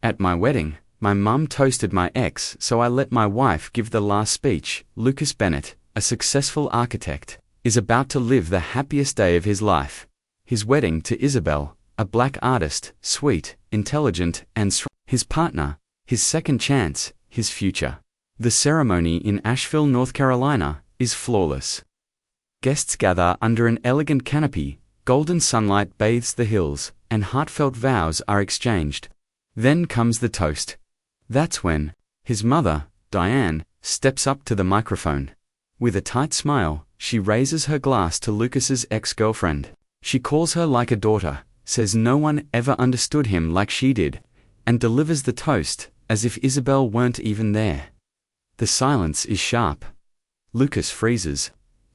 At my wedding, my mum toasted my ex, so I let my wife give the last speech. Lucas Bennett, a successful architect, is about to live the happiest day of his life. His wedding to Isabel, a black artist, sweet, intelligent, and his partner, his second chance, his future. The ceremony in Asheville, North Carolina, is flawless. Guests gather under an elegant canopy, golden sunlight bathes the hills, and heartfelt vows are exchanged. Then comes the toast. That's when his mother, Diane, steps up to the microphone. With a tight smile, she raises her glass to Lucas's ex-girlfriend. She calls her like a daughter, says no one ever understood him like she did, and delivers the toast as if Isabel weren't even there. The silence is sharp. Lucas freezes.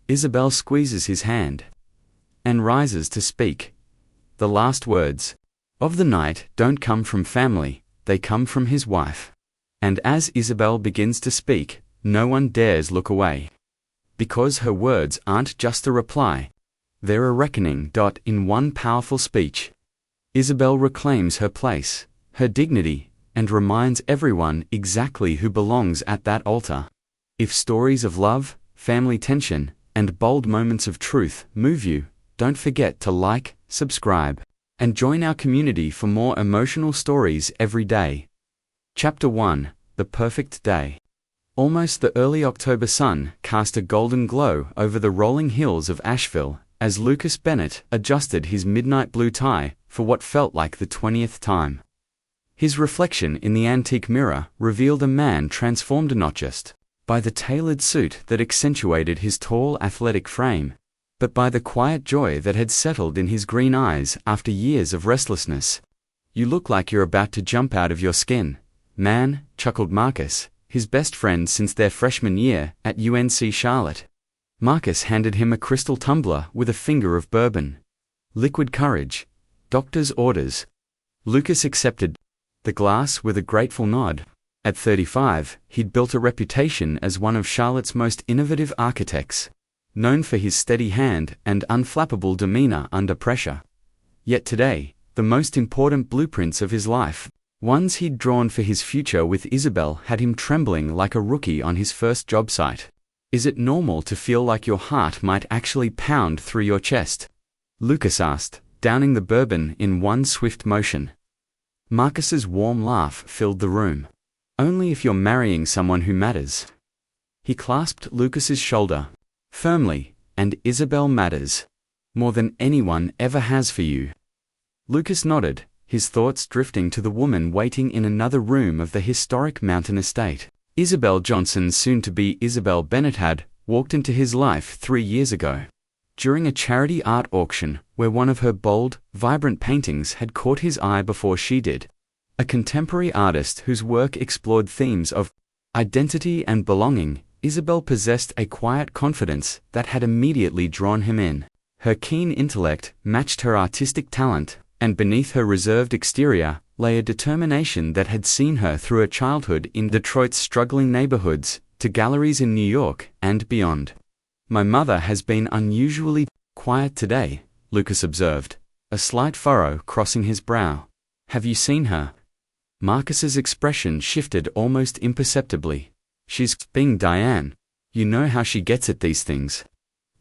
Isabel squeezes his hand and rises to speak. The last words of the night don't come from family, they come from his wife. And as Isabel begins to speak, no one dares look away. Because her words aren't just a reply, they're a reckoning. In one powerful speech, Isabel reclaims her place, her dignity, and reminds everyone exactly who belongs at that altar. If stories of love, family tension, and bold moments of truth move you, don't forget to like, subscribe, and join our community for more emotional stories every day. Chapter 1: The Perfect Day. Almost the early October sun cast a golden glow over the rolling hills of Asheville as Lucas Bennett adjusted his midnight blue tie for what felt like the 20th time. His reflection in the antique mirror revealed a man transformed not just by the tailored suit that accentuated his tall, athletic frame, but by the quiet joy that had settled in his green eyes after years of restlessness. "You look like you're about to jump out of your skin, man," chuckled Marcus, his best friend since their freshman year at UNC Charlotte. Marcus handed him a crystal tumbler with a finger of bourbon. "Liquid courage. Doctor's orders." Lucas accepted the glass with a grateful nod. At 35, he'd built a reputation as one of Charlotte's most innovative architects, known for his steady hand and unflappable demeanor under pressure. Yet today, the most important blueprints of his life, ones he'd drawn for his future with Isabel, had him trembling like a rookie on his first job site. "Is it normal to feel like your heart might actually pound through your chest?" Lucas asked, downing the bourbon in one swift motion. Marcus's warm laugh filled the room. "Only if you're marrying someone who matters." He clasped Lucas's shoulder firmly, "and Isabel matters more than anyone ever has for you." Lucas nodded, his thoughts drifting to the woman waiting in another room of the historic Mountain Estate. Isabel Johnson, soon to be Isabel Bennett, had walked into his life 3 years ago, during a charity art auction where one of her bold, vibrant paintings had caught his eye before she did. A contemporary artist whose work explored themes of identity and belonging, Isabel possessed a quiet confidence that had immediately drawn him in. Her keen intellect matched her artistic talent, and beneath her reserved exterior lay a determination that had seen her through a childhood in Detroit's struggling neighborhoods to galleries in New York and beyond. "My mother has been unusually quiet today," Lucas observed, a slight furrow crossing his brow. "Have you seen her?" Marcus's expression shifted almost imperceptibly. "She's being Diane. You know how she gets at these things."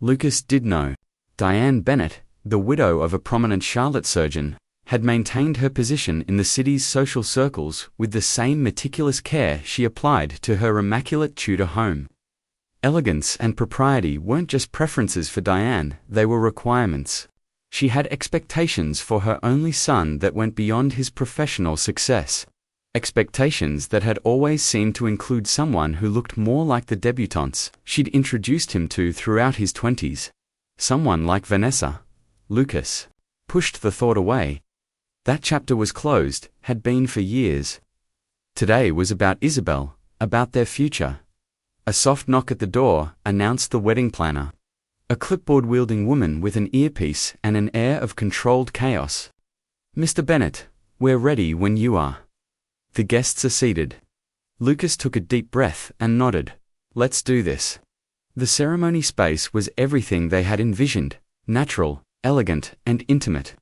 Lucas did know. Diane Bennett, the widow of a prominent Charlotte surgeon, had maintained her position in the city's social circles with the same meticulous care she applied to her immaculate Tudor home. Elegance and propriety weren't just preferences for Diane, they were requirements. She had expectations for her only son that went beyond his professional success. Expectations that had always seemed to include someone who looked more like the debutantes she'd introduced him to throughout his 20s. Someone like Vanessa. Lucas pushed the thought away. That chapter was closed, had been for years. Today was about Isabel, about their future. A soft knock at the door announced the wedding planner. A clipboard-wielding woman with an earpiece and an air of controlled chaos. "Mr. Bennett, we're ready when you are." The guests are seated. Lucas took a deep breath and nodded. "Let's do this." The ceremony space was everything they had envisioned, natural, elegant, and intimate.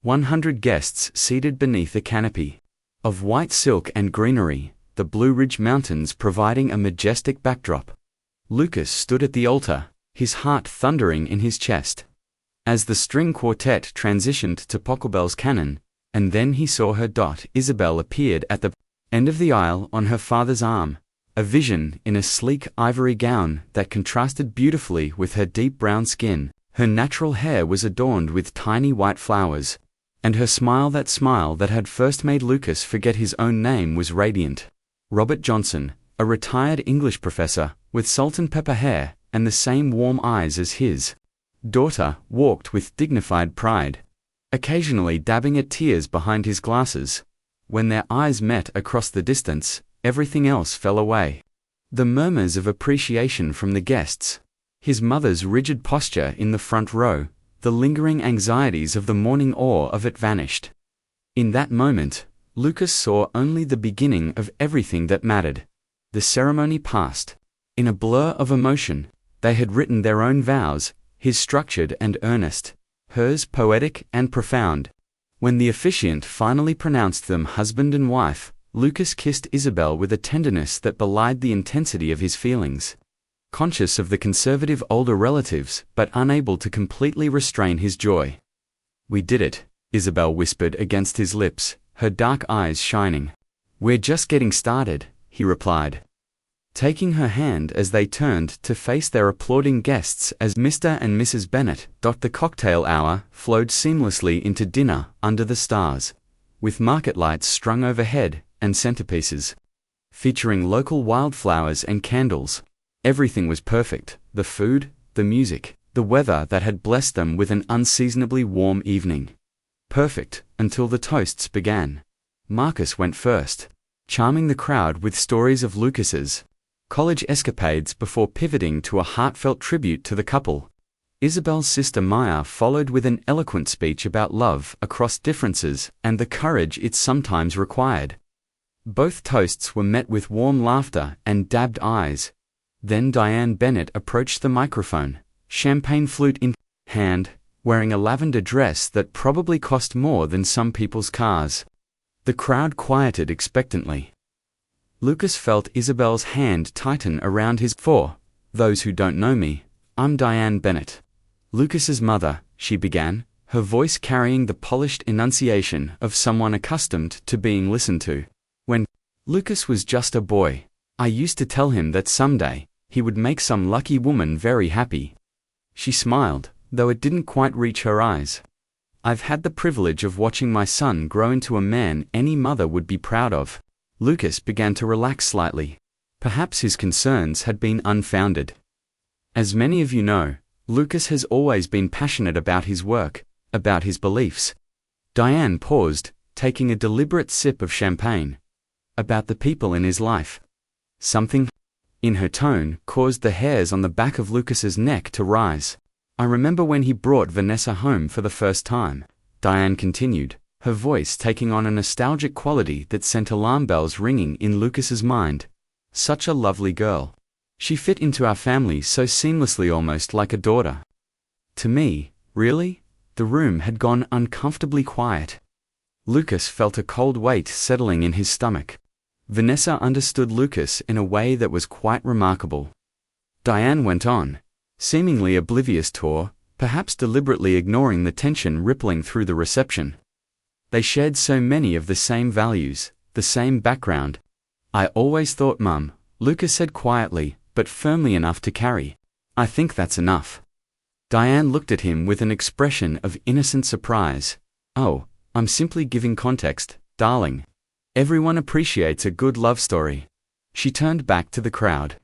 100 guests seated beneath a canopy. of white silk and greenery, the Blue Ridge Mountains providing a majestic backdrop. Lucas stood at the altar, his heart thundering in his chest. As the string quartet transitioned to Pachelbel's canon, and then he saw her dot Isabel appeared at the end of the aisle on her father's arm, a vision in a sleek ivory gown that contrasted beautifully with her deep brown skin. Her natural hair was adorned with tiny white flowers, and her smile that had first made Lucas forget his own name was radiant. Robert Johnson, a retired English professor, with salt and pepper hair and the same warm eyes as his daughter, walked with dignified pride, occasionally dabbing at tears behind his glasses. When their eyes met across the distance, everything else fell away. The murmurs of appreciation from the guests, his mother's rigid posture in the front row, the lingering anxieties of the morning awe of it vanished. In that moment, Lucas saw only the beginning of everything that mattered. The ceremony passed. In a blur of emotion, they had written their own vows, his structured and earnest, hers poetic and profound. When the officiant finally pronounced them husband and wife, Lucas kissed Isabel with a tenderness that belied the intensity of his feelings. Conscious of the conservative older relatives, but unable to completely restrain his joy. "We did it," Isabel whispered against his lips, her dark eyes shining. "We're just getting started," he replied, taking her hand as they turned to face their applauding guests as Mr. and Mrs. Bennet. The cocktail hour flowed seamlessly into dinner under the stars, with market lights strung overhead and centerpieces, featuring local wildflowers and candles. Everything was perfect: the food, the music, the weather that had blessed them with an unseasonably warm evening. Perfect, until the toasts began. Marcus went first, charming the crowd with stories of Lucas's college escapades before pivoting to a heartfelt tribute to the couple. Isabel's sister Maya followed with an eloquent speech about love across differences and the courage it sometimes required. Both toasts were met with warm laughter and dabbed eyes. Then Diane Bennett approached the microphone, champagne flute in hand, wearing a lavender dress that probably cost more than some people's cars. The crowd quieted expectantly. Lucas felt Isabel's hand tighten around his. "For those who don't know me, I'm Diane Bennett, Lucas's mother," she began, her voice carrying the polished enunciation of someone accustomed to being listened to. "When Lucas was just a boy, I used to tell him that someday he would make some lucky woman very happy." She smiled, though it didn't quite reach her eyes. "I've had the privilege of watching my son grow into a man any mother would be proud of." Lucas began to relax slightly. Perhaps his concerns had been unfounded. As many of you know, Lucas has always been passionate about his work, about his beliefs. Diane paused, taking a deliberate sip of champagne. "About the people in his life." Something in her tone caused the hairs on the back of Lucas's neck to rise. "I remember when he brought Vanessa home for the first time," Diane continued, her voice taking on a nostalgic quality that sent alarm bells ringing in Lucas's mind. "Such a lovely girl. She fit into our family so seamlessly, almost like a daughter." To me, really? The room had gone uncomfortably quiet. Lucas felt a cold weight settling in his stomach. Vanessa understood Lucas in a way that was quite remarkable. Diane went on, seemingly oblivious to, perhaps deliberately ignoring the tension rippling through the reception. "They shared so many of the same values, the same background. I always thought, Mum," Lucas said quietly, but firmly enough to carry. "I think that's enough." Diane looked at him with an expression of innocent surprise. "Oh, I'm simply giving context, darling. Everyone appreciates a good love story." She turned back to the crowd.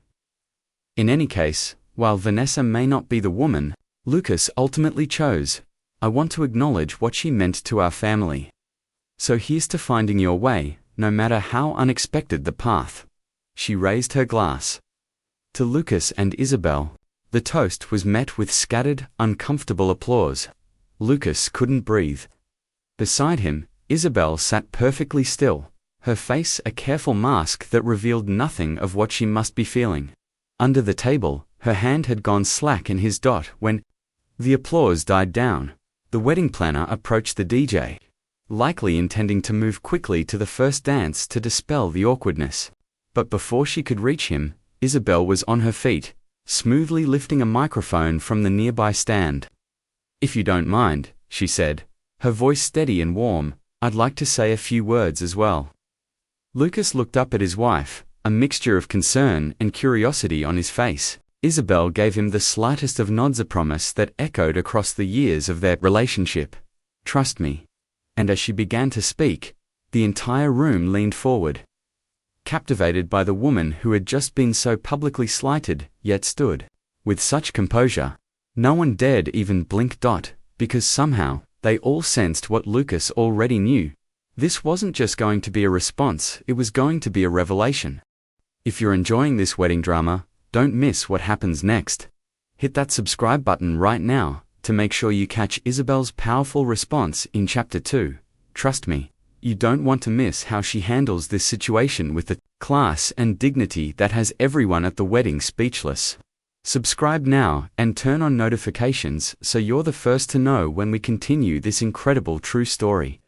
"In any case, while Vanessa may not be the woman Lucas ultimately chose, I want to acknowledge what she meant to our family. So here's to finding your way, no matter how unexpected the path." She raised her glass. To Lucas and Isabel, the toast was met with scattered, uncomfortable applause. Lucas couldn't breathe. Beside him, Isabel sat perfectly still, her face a careful mask that revealed nothing of what she must be feeling. Under the table, her hand had gone slack in his dot when the applause died down. The wedding planner approached the DJ. likely intending to move quickly to the first dance to dispel the awkwardness. But before she could reach him, Isabel was on her feet, smoothly lifting a microphone from the nearby stand. "If you don't mind," she said, her voice steady and warm, "I'd like to say a few words as well." Lucas looked up at his wife, a mixture of concern and curiosity on his face. Isabel gave him the slightest of nods, a promise that echoed across the years of their relationship. "Trust me." And as she began to speak, the entire room leaned forward, captivated by the woman who had just been so publicly slighted, yet stood with such composure. No one dared even blink. Because somehow, they all sensed what Lucas already knew. This wasn't just going to be a response, it was going to be a revelation. If you're enjoying this wedding drama, don't miss what happens next. Hit that subscribe button right now to make sure you catch Isabel's powerful response in Chapter 2. Trust me, you don't want to miss how she handles this situation with the class and dignity that has everyone at the wedding speechless. Subscribe now and turn on notifications so you're the first to know when we continue this incredible true story.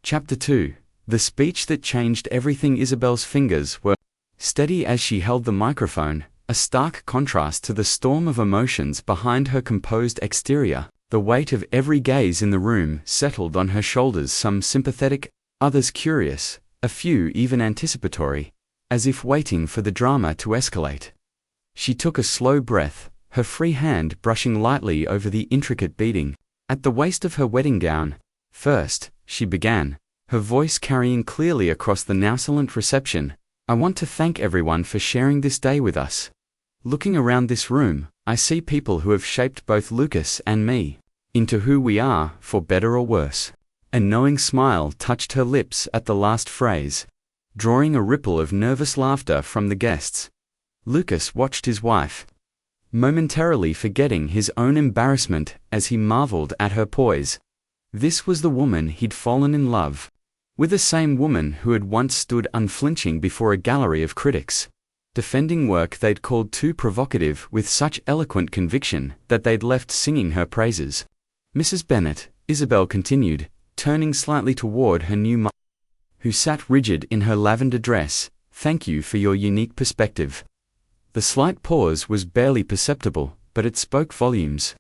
Chapter 2. The speech that changed everything. Isabel's fingers were steady as she held the microphone, a stark contrast to the storm of emotions behind her composed exterior. The weight of every gaze in the room settled on her shoulders, some sympathetic, others curious, a few even anticipatory, as if waiting for the drama to escalate. She took a slow breath, her free hand brushing lightly over the intricate beading at the waist of her wedding gown. "First," she began, her voice carrying clearly across the now silent reception, "I want to thank everyone for sharing this day with us. Looking around this room, I see people who have shaped both Lucas and me into who we are, for better or worse." A knowing smile touched her lips at the last phrase, drawing a ripple of nervous laughter from the guests. Lucas watched his wife, momentarily forgetting his own embarrassment as he marveled at her poise. This was the woman he'd fallen in love with, the same woman who had once stood unflinching before a gallery of critics, defending work they'd called too provocative with such eloquent conviction that they'd left singing her praises. "Mrs. Bennet," Isabel continued, turning slightly toward her new mother, who sat rigid in her lavender dress, "thank you for your unique perspective." The slight pause was barely perceptible, but it spoke volumes.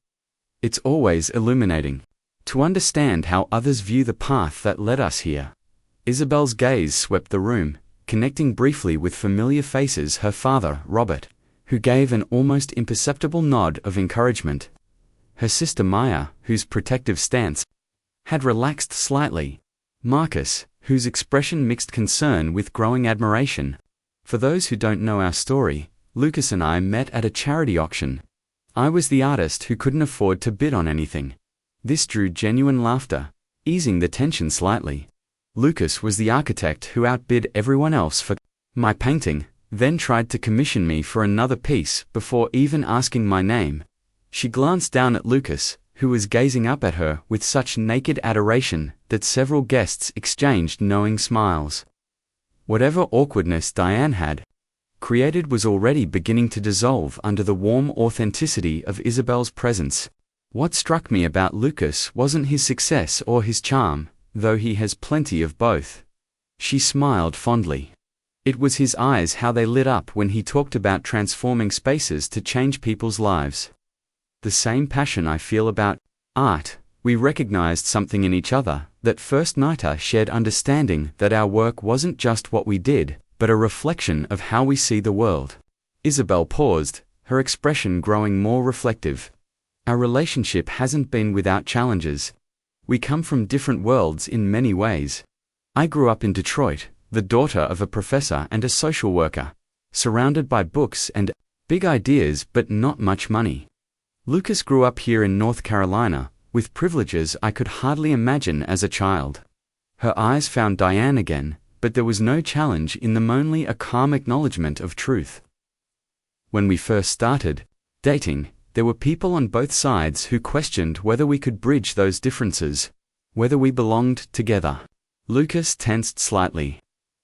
"It's always illuminating to understand how others view the path that led us here." Isabel's gaze swept the room, connecting briefly with familiar faces, her father, Robert, who gave an almost imperceptible nod of encouragement, her sister Maya, whose protective stance had relaxed slightly, Marcus, whose expression mixed concern with growing admiration. For those who don't know our story, Lucas and I met at a charity auction. I was the artist who couldn't afford to bid on anything. This drew genuine laughter, easing the tension slightly. Lucas was the architect who outbid everyone else for my painting, then tried to commission me for another piece before even asking my name. She glanced down at Lucas, who was gazing up at her with such naked adoration that several guests exchanged knowing smiles. Whatever awkwardness Diane had created was already beginning to dissolve under the warm authenticity of Isabel's presence. What struck me about Lucas wasn't his success or his charm, though he has plenty of both. She smiled fondly. It was his eyes, how they lit up when he talked about transforming spaces to change people's lives. The same passion I feel about art. We recognized something in each other, that first night, a shared understanding that our work wasn't just what we did, but a reflection of how we see the world. Isabel paused, her expression growing more reflective. Our relationship hasn't been without challenges. We come from different worlds in many ways. I grew up in Detroit, the daughter of a professor and a social worker, surrounded by books and big ideas but not much money. Lucas grew up here in North Carolina, with privileges I could hardly imagine as a child. Her eyes found Diane again, but there was no challenge in them, only a calm acknowledgement of truth. When we first started dating, there were people on both sides who questioned whether we could bridge those differences, whether we belonged together. Lucas tensed slightly,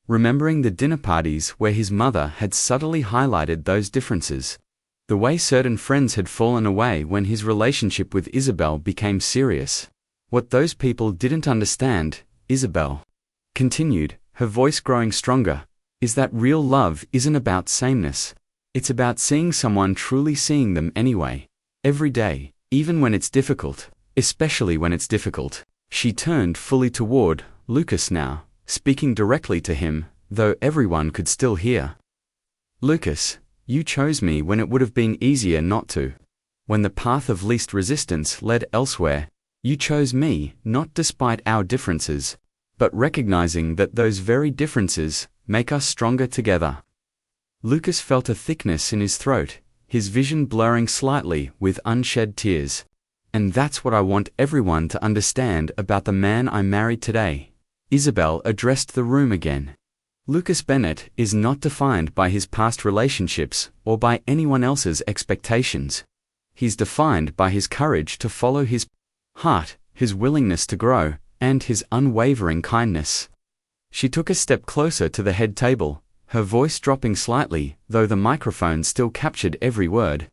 remembering the dinner parties where his mother had subtly highlighted those differences. The way certain friends had fallen away when his relationship with Isabel became serious. What those people didn't understand, Isabel continued, her voice growing stronger, is that real love isn't about sameness. It's about seeing someone truly seeing them anyway. Every day, even when it's difficult, especially when it's difficult. She turned fully toward Lucas now, speaking directly to him, though everyone could still hear. Lucas, you chose me when it would have been easier not to. When the path of least resistance led elsewhere, you chose me, not despite our differences, but recognizing that those very differences make us stronger together. Lucas felt a thickness in his throat, his vision blurring slightly with unshed tears. And that's what I want everyone to understand about the man I married today. Isabel addressed the room again. Lucas Bennett is not defined by his past relationships or by anyone else's expectations. He's defined by his courage to follow his heart, his willingness to grow, and his unwavering kindness. She took a step closer to the head table, her voice dropping slightly, though the microphone still captured every word.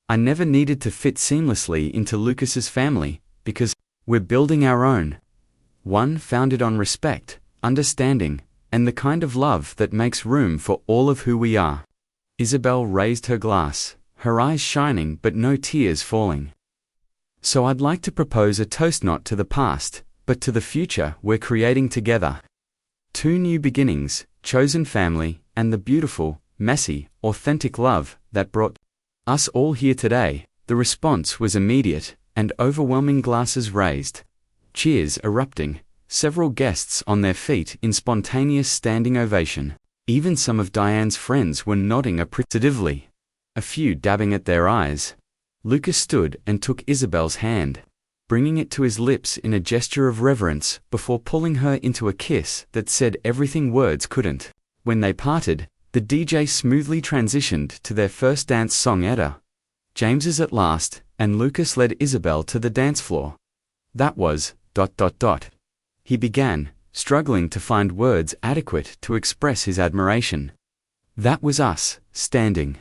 I never needed to fit seamlessly into Lucas's family, because we're building our own. One founded on respect, understanding, and the kind of love that makes room for all of who we are. Isabel raised her glass, her eyes shining but no tears falling. So I'd like to propose a toast not to the past, but to the future we're creating together. 2 new beginnings, chosen family, and the beautiful, messy, authentic love that brought us all here today. The response was immediate, and overwhelming, glasses raised, cheers erupting, several guests on their feet in spontaneous standing ovation. Even some of Diane's friends were nodding appreciatively, a few dabbing at their eyes. Lucas stood and took Isabel's hand, bringing it to his lips in a gesture of reverence before pulling her into a kiss that said everything words couldn't. When they parted, the DJ smoothly transitioned to their first dance song, Etta James's At Last, and Lucas led Isabel to the dance floor. That was ... He began, struggling to find words adequate to express his admiration. That was us, standing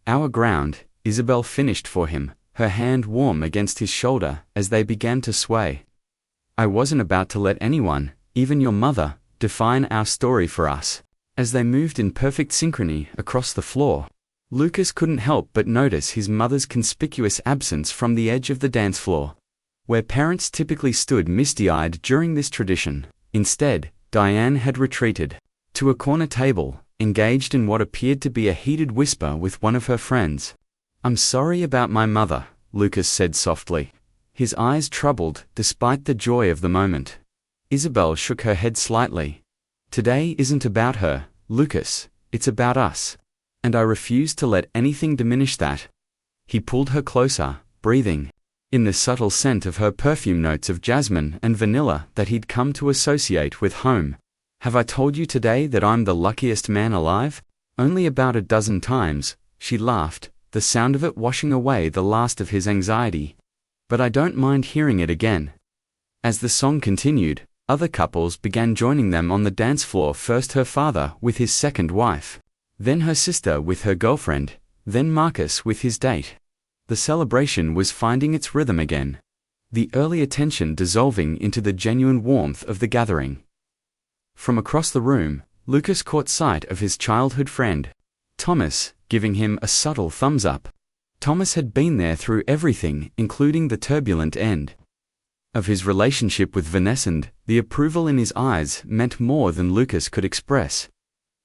our ground, Isabel finished for him, her hand warm against his shoulder as they began to sway. I wasn't about to let anyone, even your mother, define our story for us. As they moved in perfect synchrony across the floor, Lucas couldn't help but notice his mother's conspicuous absence from the edge of the dance floor, where parents typically stood misty-eyed during this tradition. Instead, Diane had retreated to a corner table, engaged in what appeared to be a heated whisper with one of her friends. I'm sorry about my mother, Lucas said softly, his eyes troubled despite the joy of the moment. Isabel shook her head slightly. Today isn't about her, Lucas, it's about us. And I refuse to let anything diminish that. He pulled her closer, breathing in the subtle scent of her perfume, notes of jasmine and vanilla that he'd come to associate with home. Have I told you today that I'm the luckiest man alive? Only about a dozen times, she laughed, the sound of it washing away the last of his anxiety. But I don't mind hearing it again. As the song continued, other couples began joining them on the dance floor, first her father with his second wife, then her sister with her girlfriend, then Marcus with his date. The celebration was finding its rhythm again, the earlier tension dissolving into the genuine warmth of the gathering. From across the room, Lucas caught sight of his childhood friend, Thomas, giving him a subtle thumbs up. Thomas had been there through everything, including the turbulent end of his relationship with Vanessa, and the approval in his eyes meant more than Lucas could express.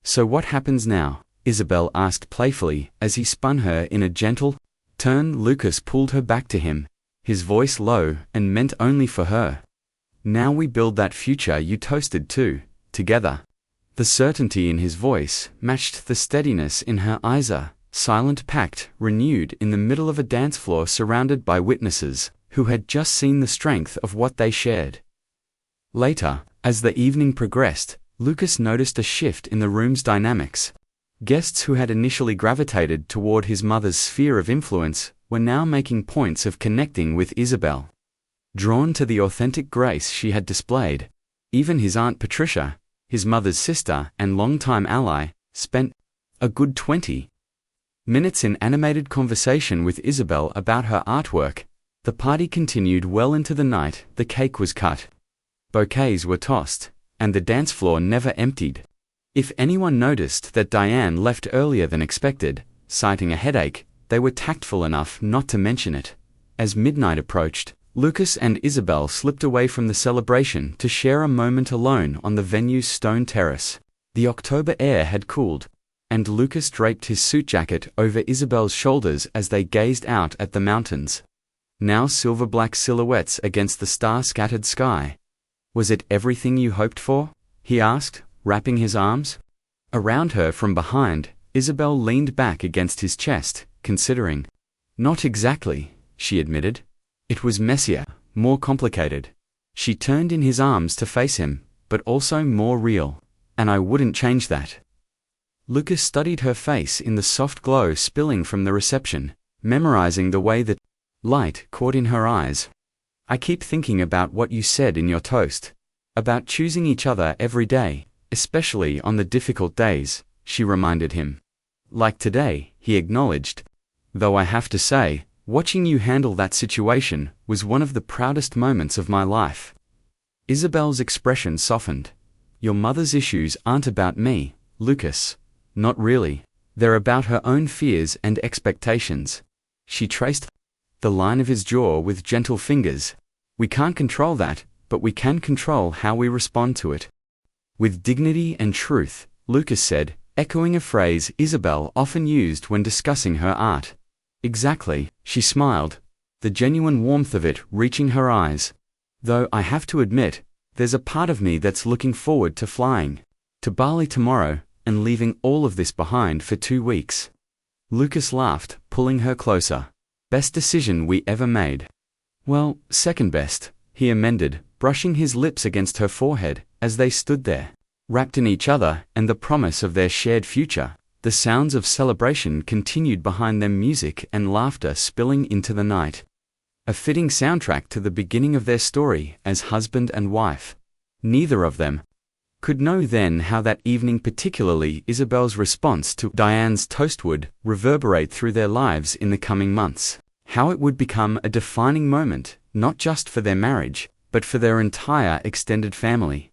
So what happens now? Isabel asked playfully as he spun her in a gentle turn. Lucas pulled her back to him, his voice low and meant only for her. Now we build that future you toasted to, together. The certainty in his voice matched the steadiness in her eyes, a silent pact renewed in the middle of a dance floor surrounded by witnesses who had just seen the strength of what they shared. Later, as the evening progressed, Lucas noticed a shift in the room's dynamics. Guests who had initially gravitated toward his mother's sphere of influence were now making points of connecting with Isabel, drawn to the authentic grace she had displayed. Even his Aunt Patricia, his mother's sister and longtime ally, spent a good 20 minutes in animated conversation with Isabel about her artwork, The party continued well into the night, the cake was cut. Bouquets were tossed, and the dance floor never emptied. If anyone noticed that Diane left earlier than expected, citing a headache, they were tactful enough not to mention it. As midnight approached, Lucas and Isabel slipped away from the celebration to share a moment alone on the venue's stone terrace. The October air had cooled, and Lucas draped his suit jacket over Isabel's shoulders as they gazed out at the mountains, now silver-black silhouettes against the star-scattered sky. "Was it everything you hoped for?" he asked, wrapping his arms around her from behind. Isabel leaned back against his chest, considering. "Not exactly," she admitted. "It was messier, more complicated." She turned in his arms to face him, "but also more real. And I wouldn't change that." Lucas studied her face in the soft glow spilling from the reception, memorizing the way that light caught in her eyes. "I keep thinking about what you said in your toast. About choosing each other every day, especially on the difficult days," she reminded him. "Like today," he acknowledged. "Though I have to say, watching you handle that situation was one of the proudest moments of my life." Isabel's expression softened. "Your mother's issues aren't about me, Lucas. Not really. They're about her own fears and expectations." She traced the line of his jaw with gentle fingers. "We can't control that, but we can control how we respond to it." "With dignity and truth," Lucas said, echoing a phrase Isabel often used when discussing her art. "Exactly," she smiled, the genuine warmth of it reaching her eyes. "Though I have to admit, there's a part of me that's looking forward to flying to Bali tomorrow and leaving all of this behind for 2 weeks." Lucas laughed, pulling her closer. "Best decision we ever made." "Well, second best," he amended, brushing his lips against her forehead as they stood there, wrapped in each other and the promise of their shared future. The sounds of celebration continued behind them, music and laughter spilling into the night. A fitting soundtrack to the beginning of their story as husband and wife. Neither of them could know then how that evening, particularly Isabel's response to Diane's toast, would reverberate through their lives in the coming months. How it would become a defining moment, not just for their marriage, but for their entire extended family.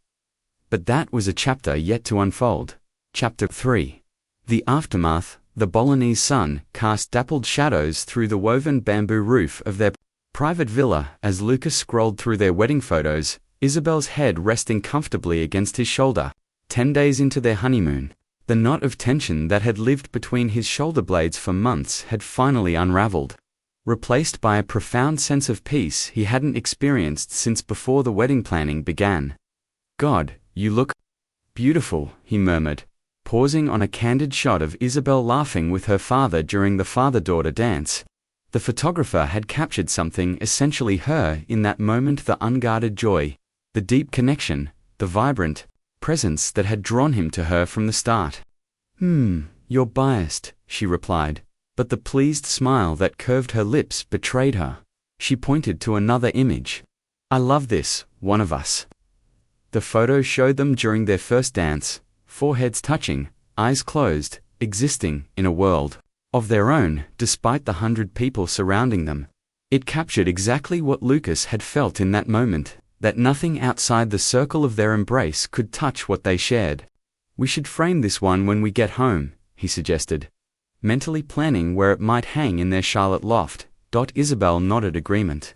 But that was a chapter yet to unfold. Chapter 3. The aftermath. The Bolognese sun cast dappled shadows through the woven bamboo roof of their private villa as Lucas scrolled through their wedding photos, Isabel's head resting comfortably against his shoulder. 10 days into their honeymoon, the knot of tension that had lived between his shoulder blades for months had finally unraveled, replaced by a profound sense of peace he hadn't experienced since before the wedding planning began. "God, you look beautiful," he murmured, pausing on a candid shot of Isabel laughing with her father during the father-daughter dance. The photographer had captured something essentially her in that moment, the unguarded joy, the deep connection, the vibrant presence that had drawn him to her from the start. You're biased," she replied, but the pleased smile that curved her lips betrayed her. She pointed to another image. "I love this, one of us." The photo showed them during their first dance, foreheads touching, eyes closed, existing in a world of their own, despite the 100 people surrounding them. It captured exactly what Lucas had felt in that moment, that nothing outside the circle of their embrace could touch what they shared. "We should frame this one when we get home," he suggested, mentally planning where it might hang in their Charlotte loft. Isabel nodded agreement,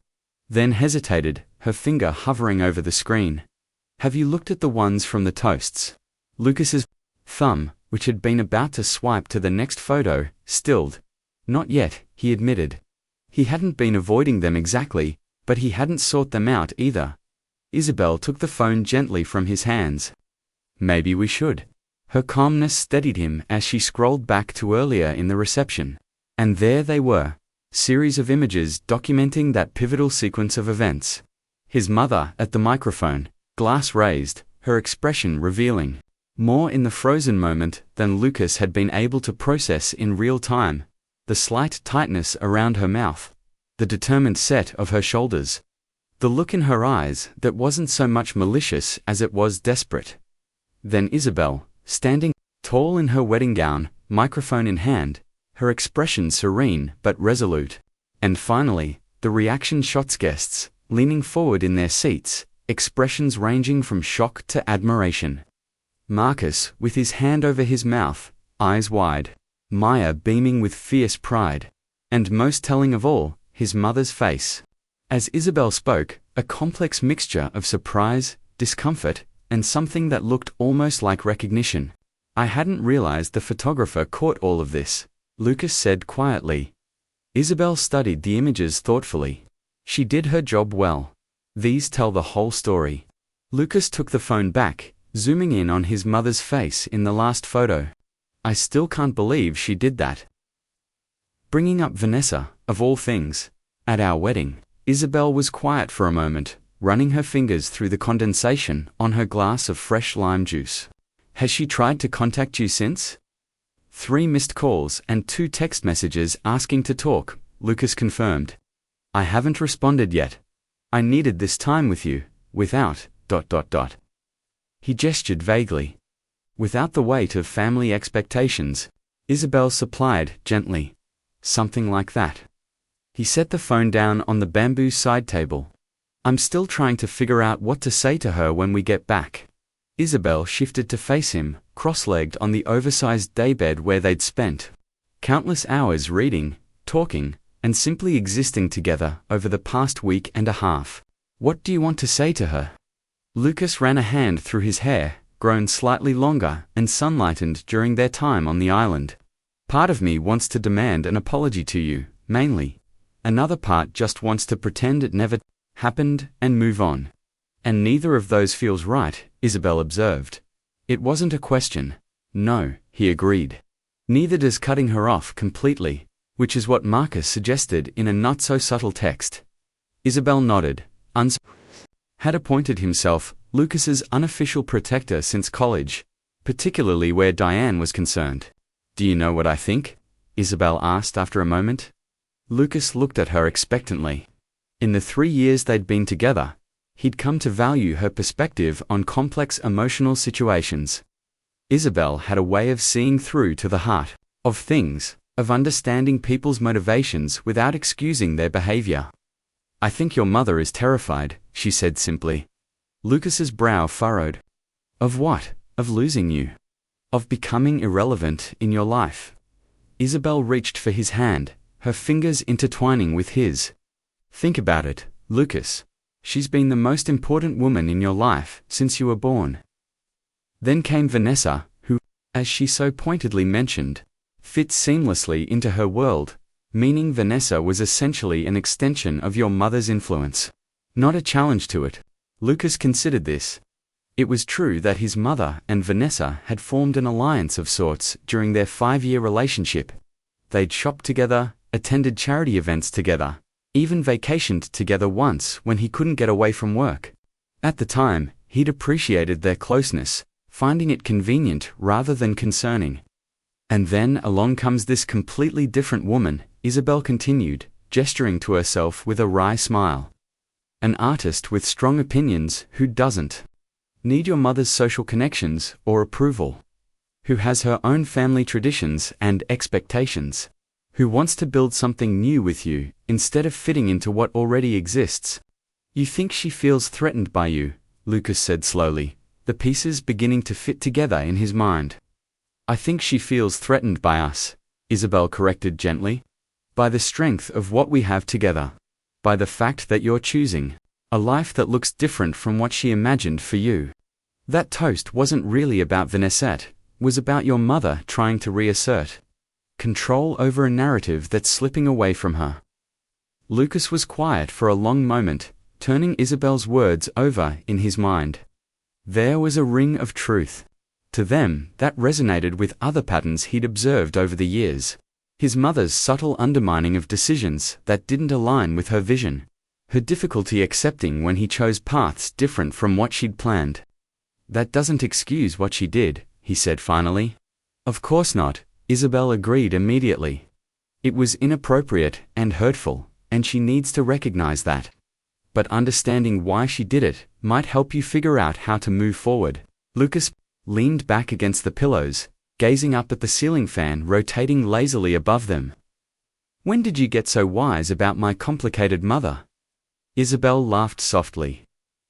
then hesitated, her finger hovering over the screen. "Have you looked at the ones from the toasts?" Lucas's thumb, which had been about to swipe to the next photo, stilled. "Not yet," he admitted. He hadn't been avoiding them exactly, but he hadn't sought them out either. Isabel took the phone gently from his hands. "Maybe we should." Her calmness steadied him as she scrolled back to earlier in the reception. And there they were, series of images documenting that pivotal sequence of events. His mother at the microphone, glass raised, her expression revealing more in the frozen moment than Lucas had been able to process in real time. The slight tightness around her mouth, the determined set of her shoulders, the look in her eyes that wasn't so much malicious as it was desperate. Then Isabel, standing tall in her wedding gown, microphone in hand, her expression serene but resolute. And finally, The reaction shots guests, leaning forward in their seats, expressions ranging from shock to admiration. Marcus, with his hand over his mouth, eyes wide. Maya beaming with fierce pride. And most telling of all, his mother's face. As Isabel spoke, a complex mixture of surprise, discomfort, and something that looked almost like recognition. I hadn't realized the photographer caught all of this, Lucas said quietly. Isabel studied the images thoughtfully. She did her job well. These tell the whole story. Lucas took the phone back, zooming in on his mother's face in the last photo. I still can't believe she did that. Bringing up Vanessa, of all things. At our wedding, Isabel was quiet for a moment, running her fingers through the condensation on her glass of fresh lime juice. Has she tried to contact you since? 3 missed calls and 2 text messages asking to talk, Lucas confirmed. I haven't responded yet. I needed this time with you, without, ... He gestured vaguely. Without the weight of family expectations, Isabel supplied gently. Something like that. He set the phone down on the bamboo side table. I'm still trying to figure out what to say to her when we get back. Isabel shifted to face him, cross-legged on the oversized daybed where they'd spent countless hours reading, talking, and simply existing together over the past week and a half. What do you want to say to her? Lucas ran a hand through his hair, grown slightly longer and sunlightened during their time on the island. Part of me wants to demand an apology to you, mainly. Another part just wants to pretend it never happened and move on. And neither of those feels right, Isabel observed. It wasn't a question. No, he agreed. Neither does cutting her off completely, which is what Marcus suggested in a not-so-subtle text. Isabel nodded. Had appointed himself Lucas's unofficial protector since college, particularly where Diane was concerned. Do you know what I think? Isabel asked after a moment. Lucas looked at her expectantly. In the 3 years they'd been together, he'd come to value her perspective on complex emotional situations. Isabel had a way of seeing through to the heart of things, of understanding people's motivations without excusing their behavior. I think your mother is terrified, she said simply. Lucas's brow furrowed. Of what? Of losing you. Of becoming irrelevant in your life. Isabel reached for his hand, her fingers intertwining with his. Think about it, Lucas. She's been the most important woman in your life since you were born. Then came Vanessa, who, as she so pointedly mentioned, fit seamlessly into her world, meaning Vanessa was essentially an extension of your mother's influence. Not a challenge to it. Lucas considered this. It was true that his mother and Vanessa had formed an alliance of sorts during their 5-year relationship. They'd shopped together, attended charity events together, even vacationed together once when he couldn't get away from work. At the time, he'd appreciated their closeness, finding it convenient rather than concerning. And then along comes this completely different woman, Isabel continued, gesturing to herself with a wry smile. An artist with strong opinions who doesn't need your mother's social connections or approval. Who has her own family traditions and expectations. Who wants to build something new with you, instead of fitting into what already exists. You think she feels threatened by you, Lucas said slowly, the pieces beginning to fit together in his mind. I think she feels threatened by us, Isabel corrected gently. By the strength of what we have together. By the fact that you're choosing a life that looks different from what she imagined for you. That toast wasn't really about Vanessa, was about your mother trying to reassert control over a narrative that's slipping away from her. Lucas was quiet for a long moment, turning Isabel's words over in his mind. There was a ring of truth. To them, that resonated with other patterns he'd observed over the years. His mother's subtle undermining of decisions that didn't align with her vision. Her difficulty accepting when he chose paths different from what she'd planned. That doesn't excuse what she did, he said finally. Of course not, Isabel agreed immediately. It was inappropriate and hurtful, and she needs to recognize that. But understanding why she did it might help you figure out how to move forward. Lucas leaned back against the pillows, gazing up at the ceiling fan rotating lazily above them. When did you get so wise about my complicated mother? Isabel laughed softly.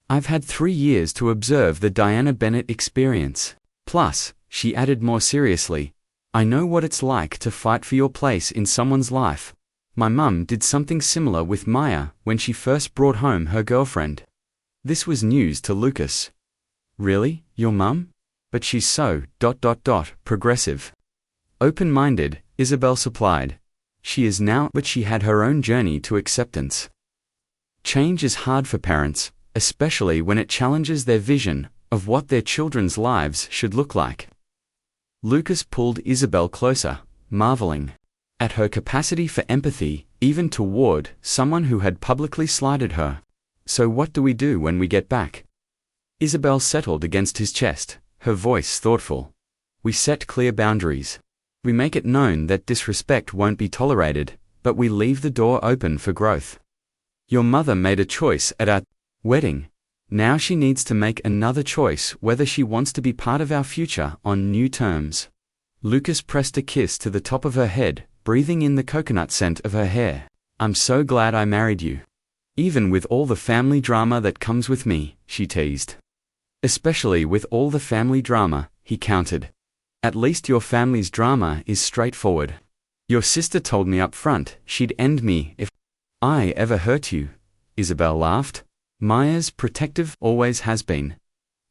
I've had 3 years to observe the Diana Bennett experience. Plus, she added more seriously, I know what it's like to fight for your place in someone's life. My mum did something similar with Maya when she first brought home her girlfriend. This was news to Lucas. Really, your mum? But she's so, progressive. Open-minded, Isabel supplied. She is now, but she had her own journey to acceptance. Change is hard for parents, especially when it challenges their vision of what their children's lives should look like. Lucas pulled Isabel closer, marveling at her capacity for empathy, even toward someone who had publicly slighted her. So what do we do when we get back? Isabel settled against his chest, her voice thoughtful. We set clear boundaries. We make it known that disrespect won't be tolerated, but we leave the door open for growth. Your mother made a choice at our wedding. Now she needs to make another choice whether she wants to be part of our future on new terms. Lucas pressed a kiss to the top of her head, breathing in the coconut scent of her hair. I'm so glad I married you. Even with all the family drama that comes with me, she teased. Especially with all the family drama, he countered. At least your family's drama is straightforward. Your sister told me up front she'd end me if I ever hurt you. Isabel laughed. Maya's protective, always has been.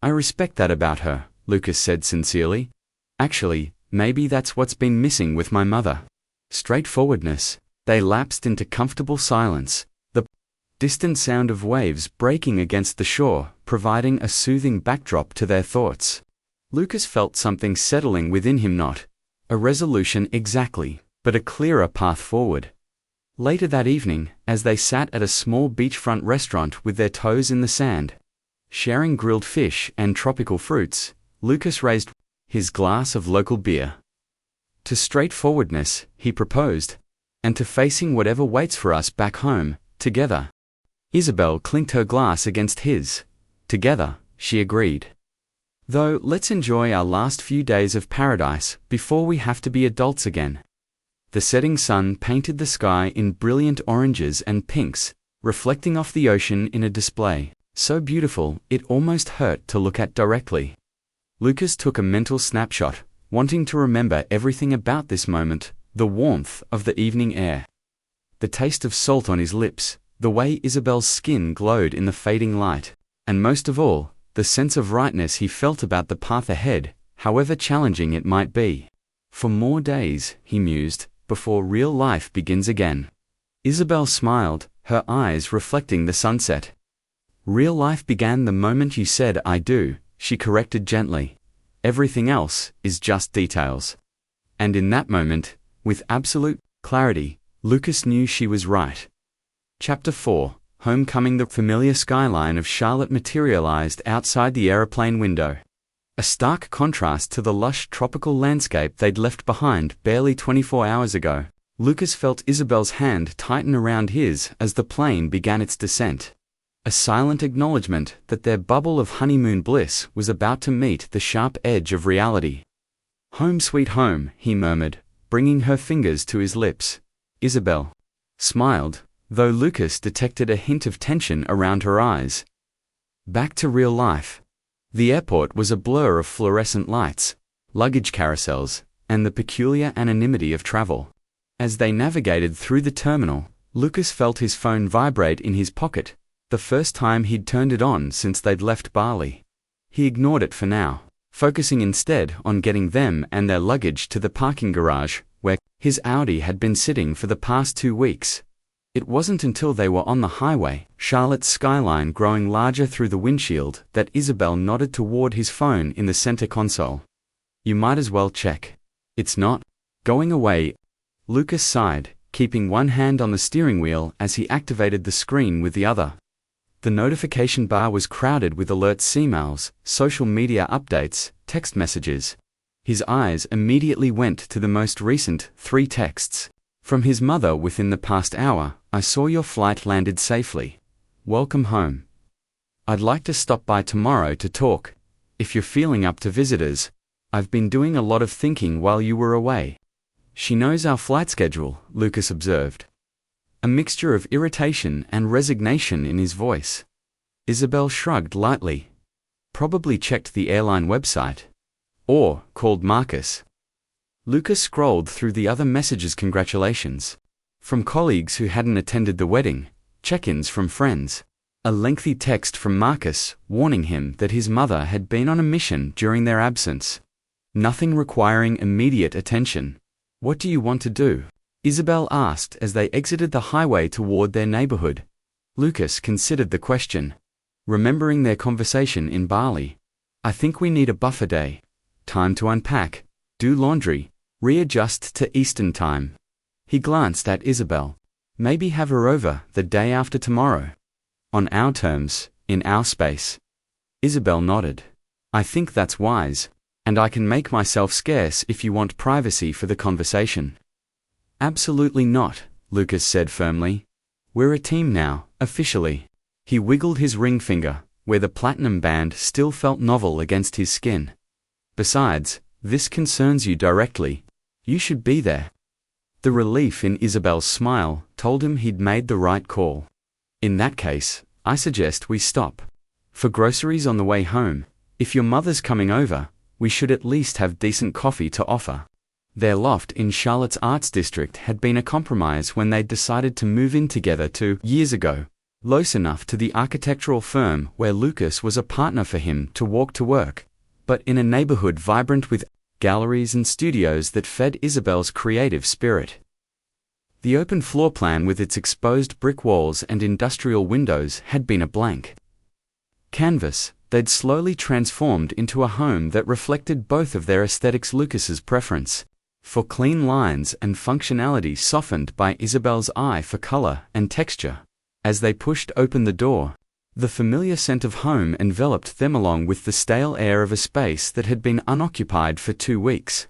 I respect that about her, Lucas said sincerely. Actually, maybe that's what's been missing with my mother. Straightforwardness. They lapsed into comfortable silence, the distant sound of waves breaking against the shore, providing a soothing backdrop to their thoughts. Lucas felt something settling within him, not a resolution exactly, but a clearer path forward. Later that evening, as they sat at a small beachfront restaurant with their toes in the sand, sharing grilled fish and tropical fruits, Lucas raised his glass of local beer. To straightforwardness, he proposed, and to facing whatever waits for us back home, together. Isabel clinked her glass against his. Together, she agreed. Though, let's enjoy our last few days of paradise before we have to be adults again. The setting sun painted the sky in brilliant oranges and pinks, reflecting off the ocean in a display so beautiful it almost hurt to look at directly. Lucas took a mental snapshot, wanting to remember everything about this moment, the warmth of the evening air, the taste of salt on his lips, the way Isabel's skin glowed in the fading light, and most of all, the sense of rightness he felt about the path ahead, however challenging it might be. For more days, he mused, before real life begins again. Isabel smiled, her eyes reflecting the sunset. Real life began the moment you said I do, she corrected gently. Everything else is just details. And in that moment, with absolute clarity, Lucas knew she was right. Chapter 4, Homecoming. The familiar skyline of Charlotte materialized outside the aeroplane window. A stark contrast to the lush tropical landscape they'd left behind barely 24 hours ago. Lucas felt Isabel's hand tighten around his as the plane began its descent. A silent acknowledgement that their bubble of honeymoon bliss was about to meet the sharp edge of reality. Home sweet home, he murmured, bringing her fingers to his lips. Isabel smiled, though Lucas detected a hint of tension around her eyes. Back to real life. The airport was a blur of fluorescent lights, luggage carousels, and the peculiar anonymity of travel. As they navigated through the terminal, Lucas felt his phone vibrate in his pocket, the first time he'd turned it on since they'd left Bali. He ignored it for now, focusing instead on getting them and their luggage to the parking garage, where his Audi had been sitting for the past 2 weeks. It wasn't until they were on the highway, Charlotte's skyline growing larger through the windshield, that Isabel nodded toward his phone in the center console. You might as well check. It's not going away. Lucas sighed, keeping one hand on the steering wheel as he activated the screen with the other. The notification bar was crowded with alerts, emails, social media updates, text messages. His eyes immediately went to the most recent 3 texts. From his mother within the past hour. I saw your flight landed safely. Welcome home. I'd like to stop by tomorrow to talk, if you're feeling up to visitors. I've been doing a lot of thinking while you were away. She knows our flight schedule, Lucas observed. A mixture of irritation and resignation in his voice. Isabel shrugged lightly. Probably checked the airline website. Or called Marcus. Lucas scrolled through the other messages. Congratulations. From colleagues who hadn't attended the wedding, check-ins from friends. A lengthy text from Marcus warning him that his mother had been on a mission during their absence. Nothing requiring immediate attention. What do you want to do? Isabel asked as they exited the highway toward their neighborhood. Lucas considered the question. Remembering their conversation in Bali. I think we need a buffer day. Time to unpack, do laundry, readjust to Eastern time. He glanced at Isabel. Maybe have her over the day after tomorrow. On our terms, in our space. Isabel nodded. I think that's wise, and I can make myself scarce if you want privacy for the conversation. Absolutely not, Lucas said firmly. We're a team now, officially. He wiggled his ring finger, where the platinum band still felt novel against his skin. Besides, this concerns you directly. You should be there. The relief in Isabel's smile told him he'd made the right call. In that case, I suggest we stop. For groceries on the way home, if your mother's coming over, we should at least have decent coffee to offer. Their loft in Charlotte's Arts District had been a compromise when they'd decided to move in together 2 years ago, close enough to the architectural firm where Lucas was a partner for him to walk to work, but in a neighborhood vibrant with galleries and studios that fed Isabel's creative spirit. The open floor plan with its exposed brick walls and industrial windows had been a blank canvas. They'd slowly transformed into a home that reflected both of their aesthetics. Lucas's preference for clean lines and functionality softened by Isabel's eye for color and texture. As they pushed open the door, the familiar scent of home enveloped them along with the stale air of a space that had been unoccupied for 2 weeks.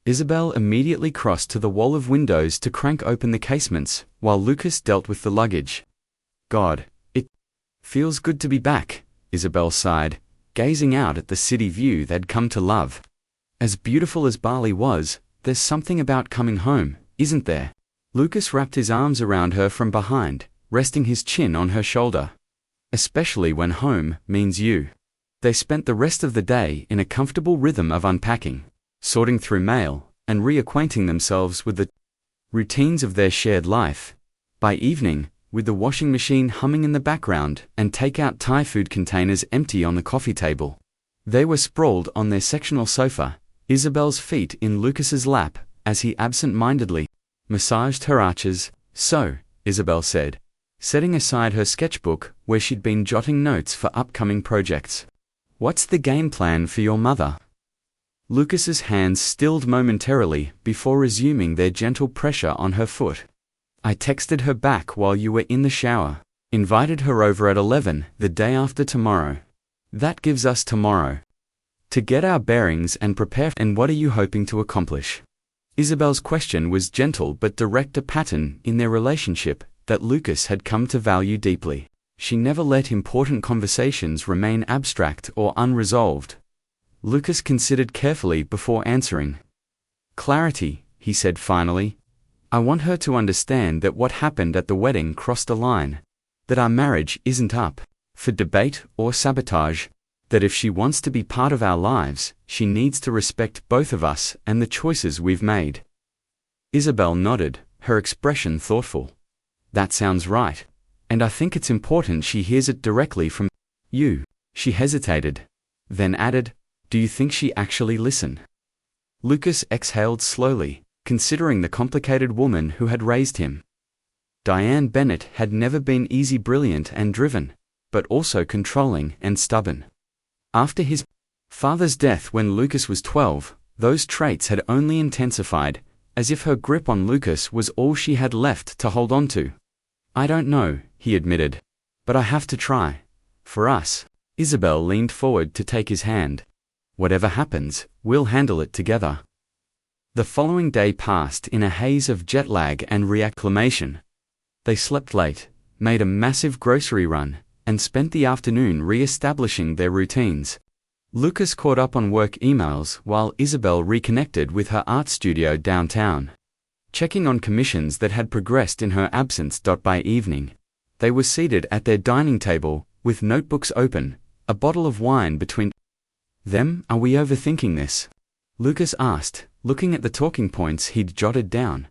Isabel immediately crossed to the wall of windows to crank open the casements, while Lucas dealt with the luggage. God, it feels good to be back, Isabel sighed, gazing out at the city view they'd come to love. As beautiful as Bali was, there's something about coming home, isn't there? Lucas wrapped his arms around her from behind, resting his chin on her shoulder. Especially when home means you. They spent the rest of the day in a comfortable rhythm of unpacking, sorting through mail, and reacquainting themselves with the routines of their shared life. By evening, with the washing machine humming in the background and takeout Thai food containers empty on the coffee table, they were sprawled on their sectional sofa, Isabel's feet in Lucas's lap, as he absent-mindedly massaged her arches. So, Isabel said, setting aside her sketchbook where she'd been jotting notes for upcoming projects. What's the game plan for your mother? Lucas's hands stilled momentarily before resuming their gentle pressure on her foot. I texted her back while you were in the shower. Invited her over at 11 the day after tomorrow. That gives us tomorrow to get our bearings and prepare. And what are you hoping to accomplish? Isabel's question was gentle but direct, a pattern in their relationship that Lucas had come to value deeply. She never let important conversations remain abstract or unresolved. Lucas considered carefully before answering. Clarity, he said finally. I want her to understand that what happened at the wedding crossed a line. That our marriage isn't up for debate or sabotage. That if she wants to be part of our lives, she needs to respect both of us and the choices we've made. Isabel nodded, her expression thoughtful. That sounds right. And I think it's important she hears it directly from you. She hesitated, then added, do you think she actually listen? Lucas exhaled slowly, considering the complicated woman who had raised him. Diane Bennett had never been easy, brilliant and driven, but also controlling and stubborn. After his father's death when Lucas was 12, those traits had only intensified, as if her grip on Lucas was all she had left to hold on to. I don't know, he admitted. But I have to try. For us. Isabel leaned forward to take his hand. Whatever happens, we'll handle it together. The following day passed in a haze of jet lag and reacclimation. They slept late, made a massive grocery run, and spent the afternoon re-establishing their routines. Lucas caught up on work emails while Isabel reconnected with her art studio downtown, checking on commissions that had progressed in her absence. By evening, they were seated at their dining table, with notebooks open, a bottle of wine between them. "Are we overthinking this?" Lucas asked, looking at the talking points he'd jotted down.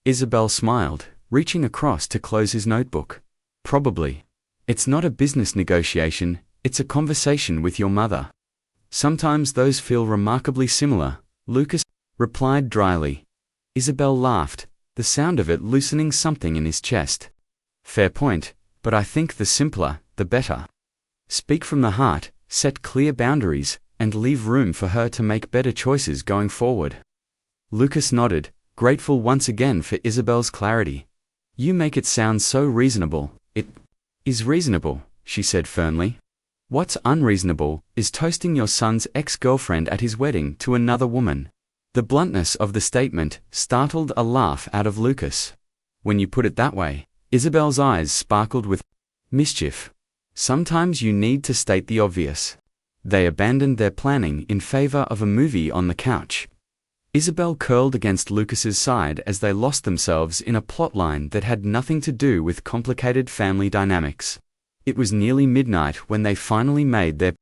Isabel smiled, reaching across to close his notebook. "Probably. It's not a business negotiation, it's a conversation with your mother." "Sometimes those feel remarkably similar," Lucas replied dryly. Isabel laughed, the sound of it loosening something in his chest. "Fair point, but I think the simpler, the better. Speak from the heart, set clear boundaries, and leave room for her to make better choices going forward." Lucas nodded, grateful once again for Isabel's clarity. "You make it sound so reasonable." "It is reasonable," she said firmly. "What's unreasonable is toasting your son's ex-girlfriend at his wedding to another woman." The bluntness of the statement startled a laugh out of Lucas. "When you put it that way," Isabel's eyes sparkled with mischief. "Sometimes you need to state the obvious." They abandoned their planning in favor of a movie on the couch. Isabel curled against Lucas's side as they lost themselves in a plotline that had nothing to do with complicated family dynamics. It was nearly midnight when they finally made their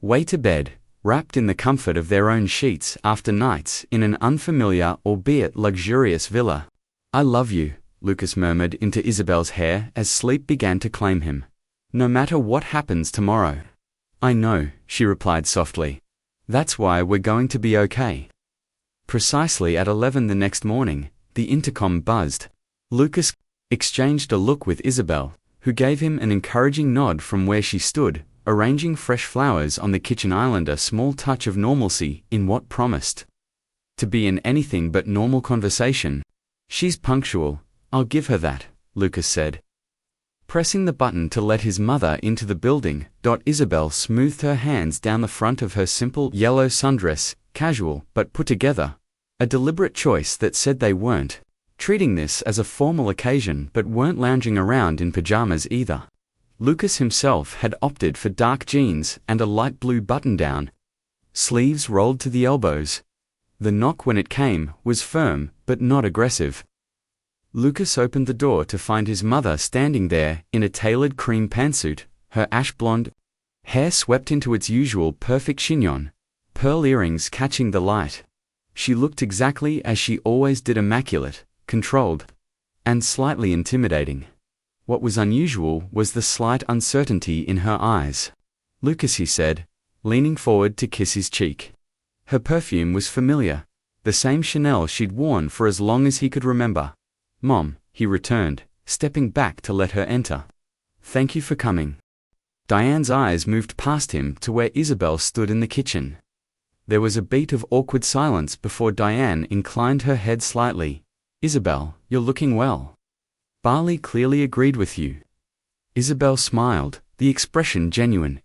way to bed, wrapped in the comfort of their own sheets after nights in an unfamiliar albeit luxurious villa. "I love you," Lucas murmured into Isabel's hair as sleep began to claim him. "No matter what happens tomorrow." "I know," she replied softly. "That's why we're going to be okay." Precisely at 11 the next morning, the intercom buzzed. Lucas exchanged a look with Isabel, who gave him an encouraging nod from where she stood, arranging fresh flowers on the kitchen island, a small touch of normalcy in what promised to be an anything but normal conversation. "She's punctual, I'll give her that," Lucas said. Pressing the button to let his mother into the building, Isabel smoothed her hands down the front of her simple yellow sundress, casual but put together, a deliberate choice that said they weren't treating this as a formal occasion but weren't lounging around in pajamas either. Lucas himself had opted for dark jeans and a light blue button-down, sleeves rolled to the elbows. The knock, when it came, was firm but not aggressive. Lucas opened the door to find his mother standing there in a tailored cream pantsuit, her ash-blonde hair swept into its usual perfect chignon, pearl earrings catching the light. She looked exactly as she always did, immaculate, controlled, and slightly intimidating. What was unusual was the slight uncertainty in her eyes. "Lucas," he said, leaning forward to kiss his cheek. Her perfume was familiar, the same Chanel she'd worn for as long as he could remember. "Mom," he returned, stepping back to let her enter. "Thank you for coming." Diane's eyes moved past him to where Isabel stood in the kitchen. There was a beat of awkward silence before Diane inclined her head slightly. "Isabel, you're looking well. Barley clearly agreed with you." Isabel smiled, the expression genuine.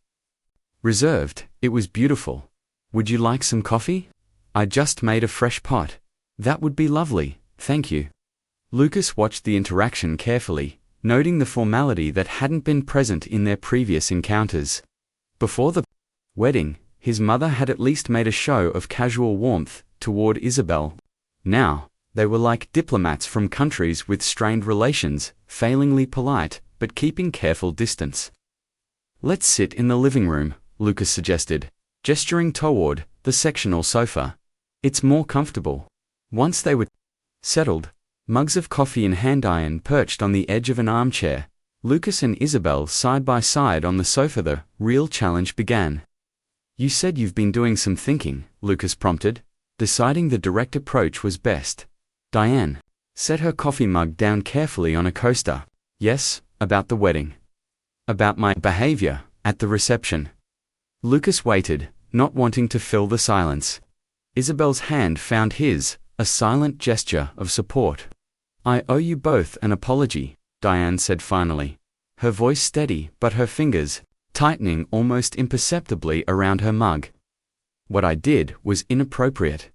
Reserved, it was beautiful. "Would you like some coffee? I just made a fresh pot." "That would be lovely, thank you." Lucas watched the interaction carefully, noting the formality that hadn't been present in their previous encounters. Before the wedding, his mother had at least made a show of casual warmth toward Isabel. Now, they were like diplomats from countries with strained relations, failingly polite, but keeping careful distance. "Let's sit in the living room," Lucas suggested, gesturing toward the sectional sofa. "It's more comfortable." Once they were settled, mugs of coffee and hand iron perched on the edge of an armchair, Lucas and Isabel side by side on the sofa, the real challenge began. "You said you've been doing some thinking," Lucas prompted, deciding the direct approach was best. Diane set her coffee mug down carefully on a coaster. "Yes, about the wedding. About my behavior at the reception." Lucas waited, not wanting to fill the silence. Isabel's hand found his, a silent gesture of support. "I owe you both an apology," Diane said finally, her voice steady but her fingers tightening almost imperceptibly around her mug. "What I did was inappropriate.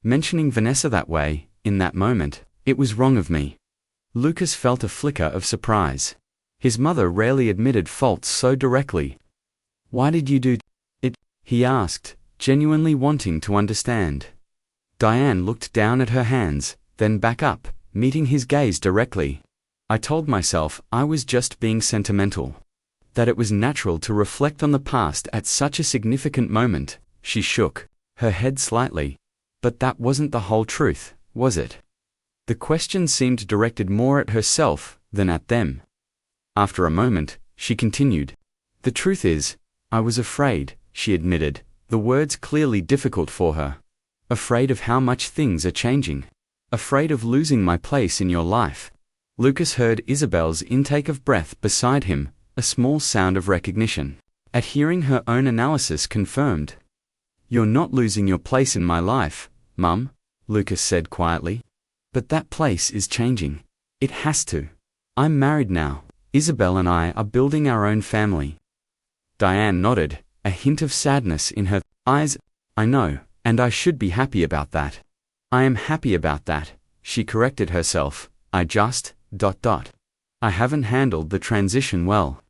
Mentioning Vanessa that way, in that moment, it was wrong of me." Lucas felt a flicker of surprise. His mother rarely admitted faults so directly. "Why did you do it?" he asked, genuinely wanting to understand. Diane looked down at her hands, then back up, meeting his gaze directly. I told myself I was just being sentimental. That it was natural to reflect on the past at such a significant moment. She shook her head slightly. But that wasn't the whole truth, was it? The question seemed directed more at herself than at them. After a moment, she continued. The truth is, I was afraid, she admitted, the words clearly difficult for her. Afraid of how much things are changing. Afraid of losing my place in your life. Lucas heard Isabel's intake of breath beside him, a small sound of recognition. At hearing her own analysis confirmed. You're not losing your place in my life, Mum, Lucas said quietly. But that place is changing. It has to. I'm married now. Isabel and I are building our own family. Diane nodded, a hint of sadness in her eyes. I know, and I should be happy about that. I am happy about that, she corrected herself. I haven't handled the transition well.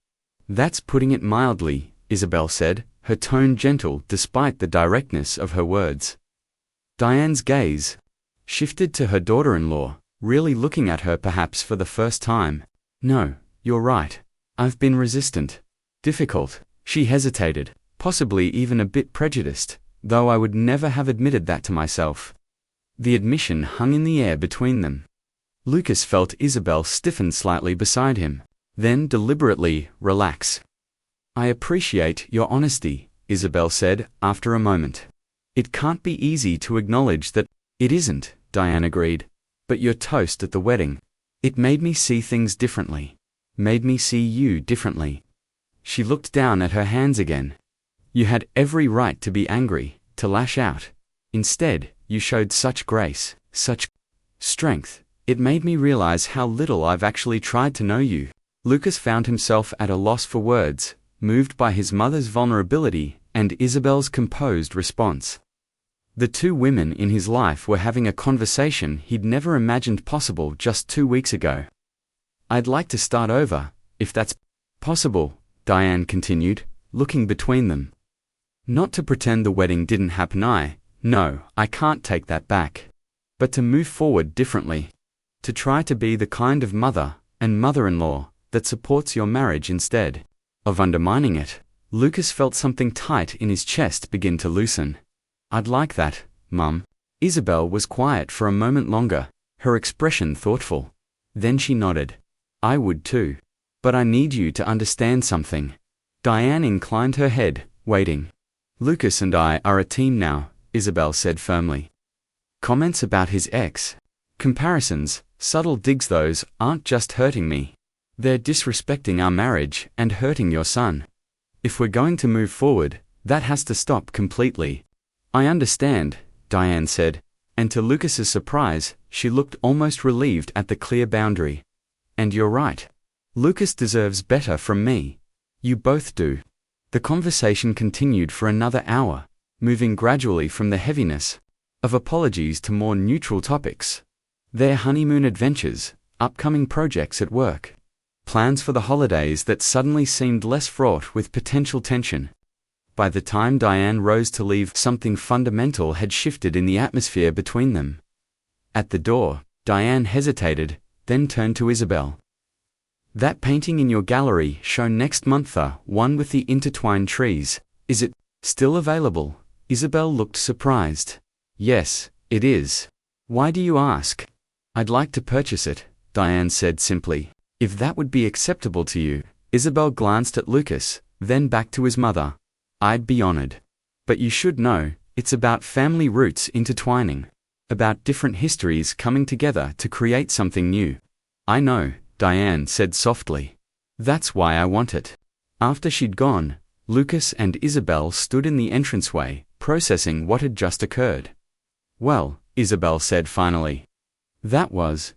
That's putting it mildly, Isabel said, her tone gentle despite the directness of her words. Diane's gaze shifted to her daughter-in-law, really looking at her perhaps for the first time. No, you're right. I've been resistant. Difficult. She hesitated, possibly even a bit prejudiced, though I would never have admitted that to myself. The admission hung in the air between them. Lucas felt Isabel stiffen slightly beside him, then deliberately relax. I appreciate your honesty, Isabel said, after a moment. It can't be easy to acknowledge that. It isn't, Diane agreed. But your toast at the wedding. It made me see things differently. Made me see you differently. She looked down at her hands again. You had every right to be angry, to lash out. Instead, you showed such grace, such strength. It made me realize how little I've actually tried to know you. Lucas found himself at a loss for words, moved by his mother's vulnerability and Isabel's composed response. The two women in his life were having a conversation he'd never imagined possible just 2 weeks ago. I'd like to start over, if that's possible, Diane continued, looking between them. Not to pretend the wedding didn't happen. No, I can't take that back. But to move forward differently. To try to be the kind of mother and mother-in-law that supports your marriage instead of undermining it. Lucas felt something tight in his chest begin to loosen. I'd like that, Mum. Isabel was quiet for a moment longer, her expression thoughtful. Then she nodded. I would too. But I need you to understand something. Diane inclined her head, waiting. Lucas and I are a team now, Isabel said firmly. Comments about his ex. Comparisons, subtle digs, those aren't just hurting me. They're disrespecting our marriage and hurting your son. If we're going to move forward, that has to stop completely. I understand, Diane said, and to Lucas's surprise, she looked almost relieved at the clear boundary. And you're right. Lucas deserves better from me. You both do. The conversation continued for another hour, moving gradually from the heaviness of apologies to more neutral topics. Their honeymoon adventures, upcoming projects at work, plans for the holidays that suddenly seemed less fraught with potential tension. By the time Diane rose to leave, something fundamental had shifted in the atmosphere between them. At the door, Diane hesitated, then turned to Isabel. That painting in your gallery shown next month, the one with the intertwined trees, is it still available? Isabel looked surprised. Yes, it is. Why do you ask? I'd like to purchase it, Diane said simply. If that would be acceptable to you. Isabel glanced at Lucas, then back to his mother. I'd be honored. But you should know, it's about family roots intertwining. About different histories coming together to create something new. I know, Diane said softly. That's why I want it. After she'd gone, Lucas and Isabel stood in the entranceway, processing what had just occurred. Well, Isabel said finally. That was,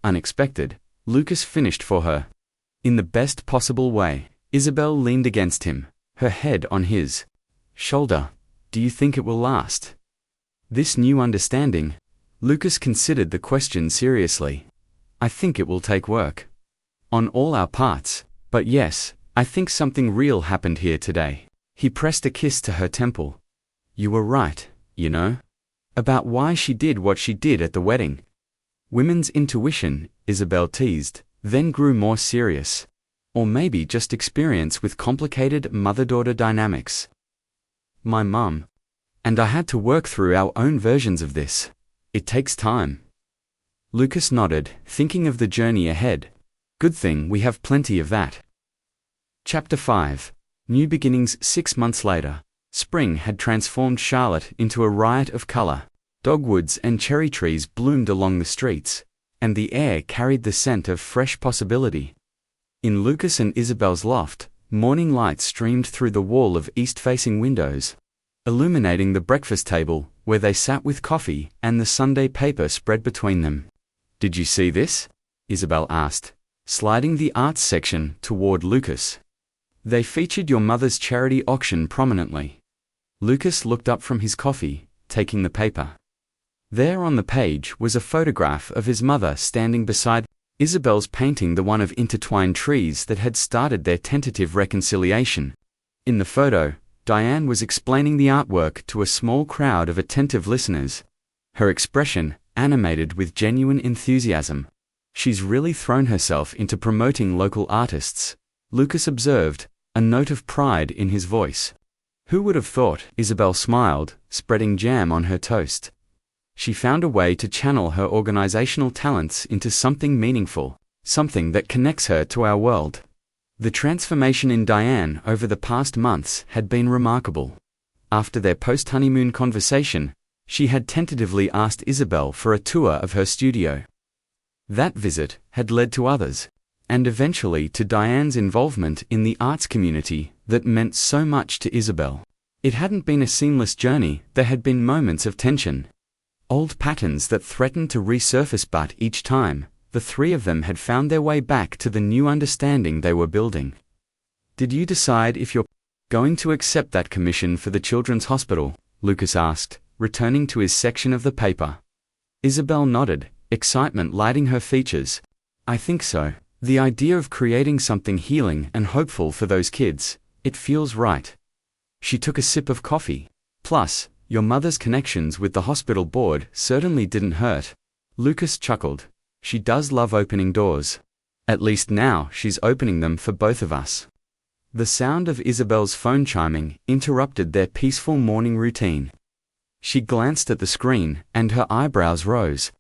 unexpected, Lucas finished for her. In the best possible way. Isabel leaned against him, her head on his shoulder. Do you think it will last? This new understanding? Lucas considered the question seriously. I think it will take work. On all our parts, but yes, I think something real happened here today. He pressed a kiss to her temple. You were right, you know, about why she did what she did at the wedding. Women's intuition, Isabel teased, then grew more serious. Or maybe just experience with complicated mother-daughter dynamics. My mum. And I had to work through our own versions of this. It takes time. Lucas nodded, thinking of the journey ahead. Good thing we have plenty of that. Chapter 5. New beginnings. 6 months later. Spring had transformed Charlotte into a riot of color. Dogwoods and cherry trees bloomed along the streets, and the air carried the scent of fresh possibility. In Lucas and Isabel's loft, morning light streamed through the wall of east-facing windows, illuminating the breakfast table, where they sat with coffee and the Sunday paper spread between them. Did you see this? Isabel asked, sliding the arts section toward Lucas. They featured your mother's charity auction prominently. Lucas looked up from his coffee, taking the paper. There on the page was a photograph of his mother standing beside Isabel's painting, the one of intertwined trees that had started their tentative reconciliation. In the photo, Diane was explaining the artwork to a small crowd of attentive listeners. Her expression, animated with genuine enthusiasm. She's really thrown herself into promoting local artists, Lucas observed, a note of pride in his voice. Who would have thought? Isabel smiled, spreading jam on her toast. She found a way to channel her organizational talents into something meaningful, something that connects her to our world. The transformation in Diane over the past months had been remarkable. After their post-honeymoon conversation, she had tentatively asked Isabel for a tour of her studio. That visit had led to others, and eventually to Diane's involvement in the arts community that meant so much to Isabel. It hadn't been a seamless journey. There had been moments of tension. Old patterns that threatened to resurface, but each time, the three of them had found their way back to the new understanding they were building. Did you decide if you're going to accept that commission for the Children's Hospital? Lucas asked, returning to his section of the paper. Isabel nodded, excitement lighting her features. I think so. The idea of creating something healing and hopeful for those kids, it feels right. She took a sip of coffee. Plus, your mother's connections with the hospital board certainly didn't hurt. Lucas chuckled. She does love opening doors. At least now she's opening them for both of us. The sound of Isabel's phone chiming interrupted their peaceful morning routine. She glanced at the screen, and her eyebrows rose.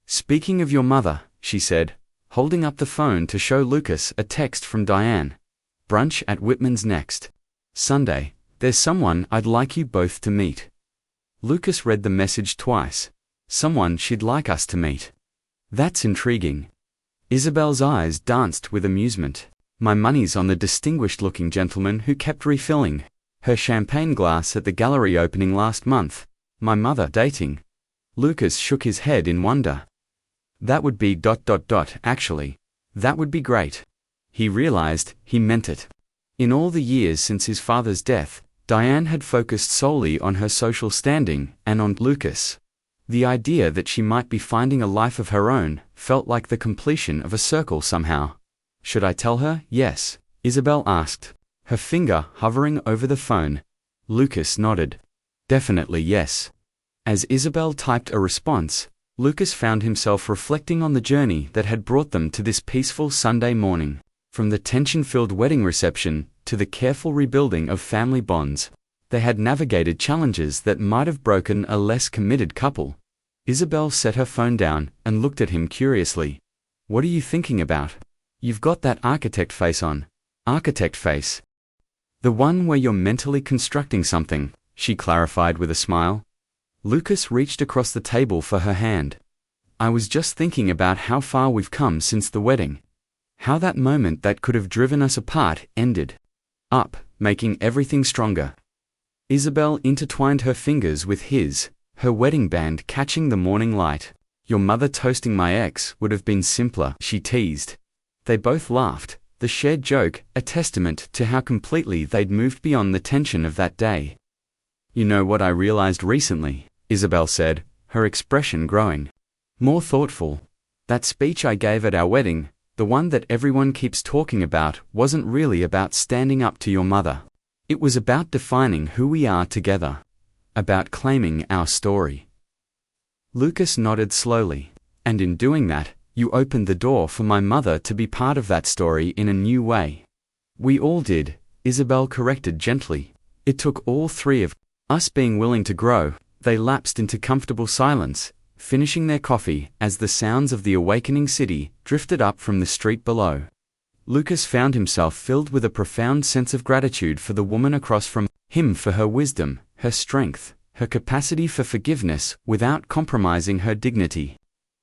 Speaking of your mother, she said, holding up the phone to show Lucas a text from Diane. Brunch at Whitman's next Sunday. There's someone I'd like you both to meet. Lucas read the message twice. Someone she'd like us to meet. That's intriguing. Isabel's eyes danced with amusement. My money's on the distinguished-looking gentleman who kept refilling her champagne glass at the gallery opening last month. My mother dating. Lucas shook his head in wonder. That would be ... Actually, that would be great. He realized he meant it. In all the years since his father's death, Diane had focused solely on her social standing and on Lucas. The idea that she might be finding a life of her own felt like the completion of a circle somehow. Should I tell her? Yes, Isabel asked, her finger hovering over the phone. Lucas nodded. Definitely yes. As Isabel typed a response, Lucas found himself reflecting on the journey that had brought them to this peaceful Sunday morning. From the tension-filled wedding reception to the careful rebuilding of family bonds, they had navigated challenges that might have broken a less committed couple. Isabel set her phone down and looked at him curiously. What are you thinking about? You've got that architect face on. Architect face. The one where you're mentally constructing something, she clarified with a smile. Lucas reached across the table for her hand. I was just thinking about how far we've come since the wedding. How that moment that could have driven us apart ended. Up, making everything stronger. Isabel intertwined her fingers with his, her wedding band catching the morning light. Your mother toasting my ex would have been simpler, she teased. They both laughed, the shared joke a testament to how completely they'd moved beyond the tension of that day. You know what I realized recently, Isabel said, her expression growing more thoughtful. That speech I gave at our wedding, the one that everyone keeps talking about, wasn't really about standing up to your mother. It was about defining who we are together. About claiming our story. Lucas nodded slowly. And in doing that, you opened the door for my mother to be part of that story in a new way. We all did, Isabel corrected gently. It took all three of us being willing to grow. They lapsed into comfortable silence, finishing their coffee as the sounds of the awakening city drifted up from the street below. Lucas found himself filled with a profound sense of gratitude for the woman across from him, for her wisdom, her strength, her capacity for forgiveness without compromising her dignity.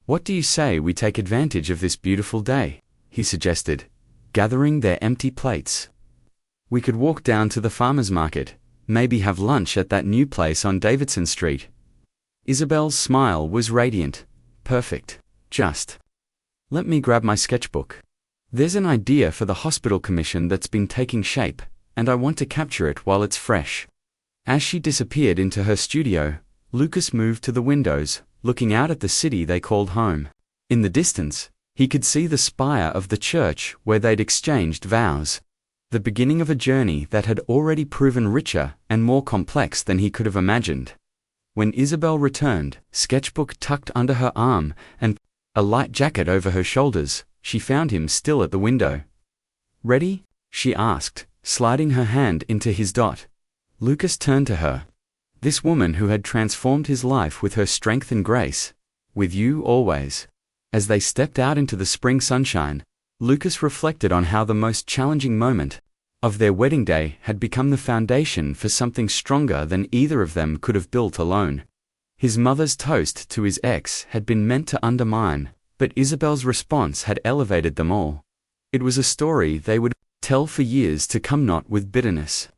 "What do you say we take advantage of this beautiful day?" he suggested, gathering their empty plates. "We could walk down to the farmer's market, maybe have lunch at that new place on Davidson Street." Isabel's smile was radiant. "Perfect. Just let me grab my sketchbook. There's an idea for the hospital commission that's been taking shape, and I want to capture it while it's fresh." As she disappeared into her studio, Lucas moved to the windows, looking out at the city they called home. In the distance, he could see the spire of the church where they'd exchanged vows. The beginning of a journey that had already proven richer and more complex than he could have imagined. When Isabel returned, sketchbook tucked under her arm and a light jacket over her shoulders, she found him still at the window. "Ready?" she asked, sliding her hand into his dot. Lucas turned to her. This woman who had transformed his life with her strength and grace. "With you always." As they stepped out into the spring sunshine, Lucas reflected on how the most challenging moment of their wedding day had become the foundation for something stronger than either of them could have built alone. His mother's toast to his ex had been meant to undermine, but Isabel's response had elevated them all. It was a story they would tell for years to come, not with bitterness,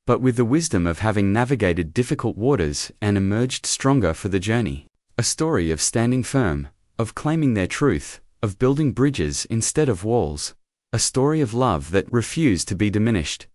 but with the wisdom of having navigated difficult waters and emerged stronger for the journey. A story of standing firm, of claiming their truth, of building bridges instead of walls. A story of love that refused to be diminished.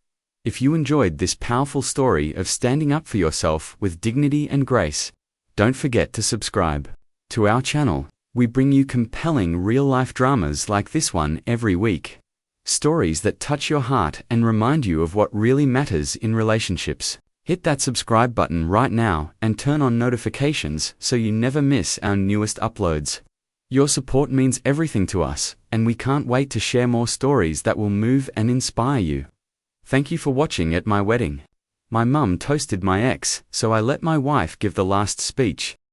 If you enjoyed this powerful story of standing up for yourself with dignity and grace, don't forget to subscribe to our channel. We bring you compelling real-life dramas like this one every week. Stories that touch your heart and remind you of what really matters in relationships. Hit that subscribe button right now and turn on notifications so you never miss our newest uploads. Your support means everything to us, and we can't wait to share more stories that will move and inspire you. Thank you for watching At My Wedding. My mum toasted my ex, so I let my wife give the last speech.